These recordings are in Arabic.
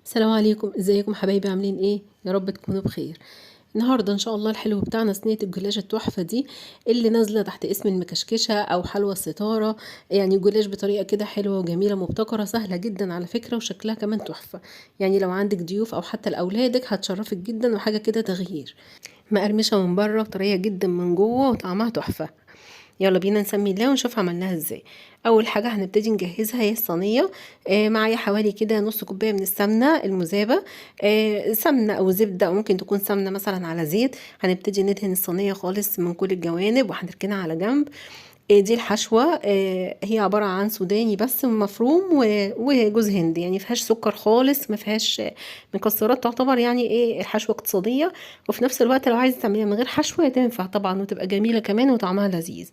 السلام عليكم، ازيكم حبايبي؟ عاملين ايه؟ يا رب تكونوا بخير. النهارده ان شاء الله الحلو بتاعنا صينيه الجلاش التحفه دي اللي نازله تحت اسم المكشكشه او حلوى الستاره. يعني جلاش بطريقه كده حلوه وجميله مبتكره سهله جدا على فكره، وشكلها كمان تحفه. يعني لو عندك ضيوف او حتى لاولادك هتشرفك جدا، وحاجه كده تغيير. مقرمشه من بره وطريه جدا من جوه وطعمها تحفه. يلا بينا نسمي الله ونشوف عملناها ازاي. اول حاجه هنبتدي نجهزها هي الصينيه. معايا حوالي كده نص كوبايه من السمنه المذابه. سمنه او زبده، او ممكن تكون سمنه مثلا على زيت. هنبتدي ندهن الصينيه خالص من كل الجوانب وهنركنها على جنب. دي الحشوة. هي عبارة عن سوداني بس مفروم وجوز هند، يعني مفيهاش سكر خالص، مفيهاش مكسرات، تعتبر يعني ايه الحشوة اقتصادية. وفي نفس الوقت لو عايزة تعمليها من غير حشوة تنفع طبعا، وتبقى جميلة كمان وطعمها لذيذ.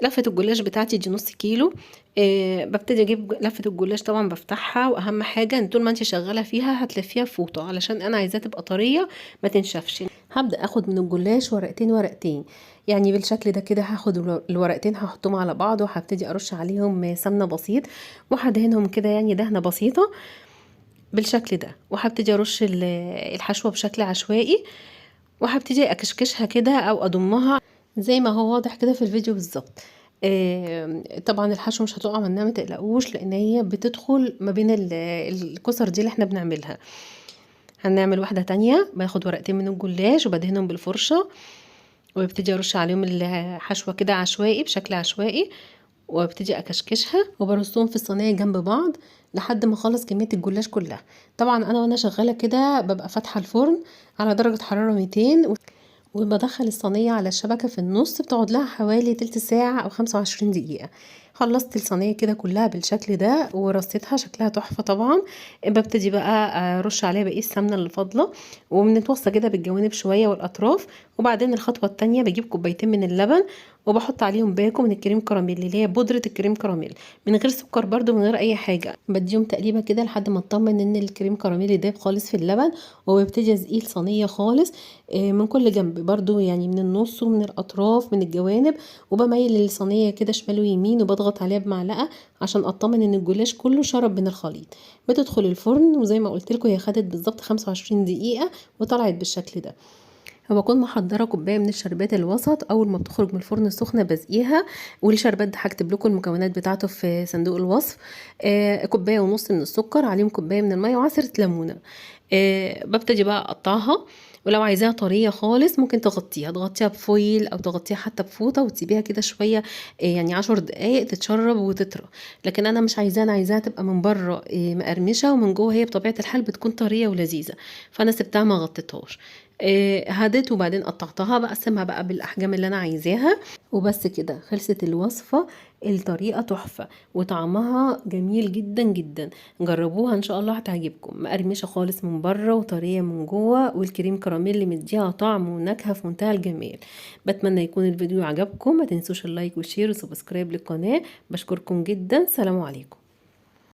لفة الجلاش بتاعتي دي نص كيلو. ببتدي اجيب لفة الجلاش، طبعا بفتحها، واهم حاجة ان طول ما انت شغالة فيها هتلفيها بفوطة علشان انا عايزاها تبقى طرية ما تنشفش. هبدأ اخد من الجلاش ورقتين ورقتين، يعني بالشكل ده كده. هاخد الورقتين هحطهم على بعض، وهبتدي ارش عليهم سمنة بسيط، وهدهنهم كده يعني دهنة بسيطة بالشكل ده. وهبتدي ارش الحشوة بشكل عشوائي، وهبتدي اكشكشها كده او اضمها زي ما هو واضح كده في الفيديو بالظبط. طبعا الحشو مش هتقع منها، ما تقلقوش، لان هي بتدخل ما بين الكسر دي اللي احنا بنعملها. هنعمل واحدة تانية، باخد ورقتين من الجلاش وبدهنهم بالفرشة، وببتدي ارش عليهم الحشوة كده عشوائي بشكل عشوائي، وابتدي اكشكشها وبرصهم في الصينيه جنب بعض لحد ما اخلص كميه الجلاش كلها. طبعا انا وانا شغاله كده ببقى فاتحه الفرن على درجه حراره 200، وبدخل الصينية على الشبكة في النص، بتقعد لها حوالي تلت ساعة أو 25 دقيقة. خلصت الصينية كده كلها بالشكل ده ورصيتها، شكلها تحفة طبعا. ببتدي بقى ارش عليها بقية السمنة اللي فاضلة، وبنتوصى كده بالجوانب شوية والأطراف. وبعدين الخطوة التانية بجيب كوبايتين من اللبن، وبحط عليهم باكو من الكريم كراميل اللي هي بودرة الكريم كراميل، من غير سكر برضو من غير أي حاجة. بديهم تقليبة كده لحد ما اطمن ان الكريم كراميل داب خالص في اللبن. وببتدي ازقيه الصينية خالص من كل جنب برضو، يعني من النص ومن الأطراف من الجوانب. وبميل الصينية كده شمال ويمين، وبضغط عليها بمعلقة عشان اطمن ان الجلاش كله شرب من الخليط. بتدخل الفرن، وزي ما قلت لكم هي خدت بالظبط 25 دقيقة وطلعت بالشكل ده. وبكون محضره كوبايه من الشربات الوسط، اول ما بتخرج من الفرن السخنه بسقيها. والشربات ده هكتب لكم المكونات بتاعته في صندوق الوصف. كوبايه ونص من السكر، عليهم كوبايه من الميه وعصره ليمونه. ببتدي بقى اقطعها، ولو عايزاها طريه خالص ممكن تغطيها بفويل او تغطيها حتى بفوطه وتسيبيها كده شويه، يعني 10 دقايق تتشرب وتطرى. لكن انا مش عايزاها، انا عايزاها تبقى من بره مقرمشه، ومن جوه هي بطبيعه الحال بتكون طريه ولذيذه. فانا سبتها ما غطيتهاش. هدت، وبعدين قطعتها بقسمها بقى بالاحجام اللي انا عايزاها. وبس كده خلصت الوصفه. الطريقه تحفه وطعمها جميل جدا جدا. جربوها ان شاء الله هتعجبكم. مقرمشه خالص من بره وطريه من جوه، والكريم كراميل اللي مديها طعم ونكهه في منتهى الجمال. بتمنى يكون الفيديو عجبكم. ما تنسوش اللايك والشير وسبسكرايب للقناه. بشكركم جدا. سلام عليكم.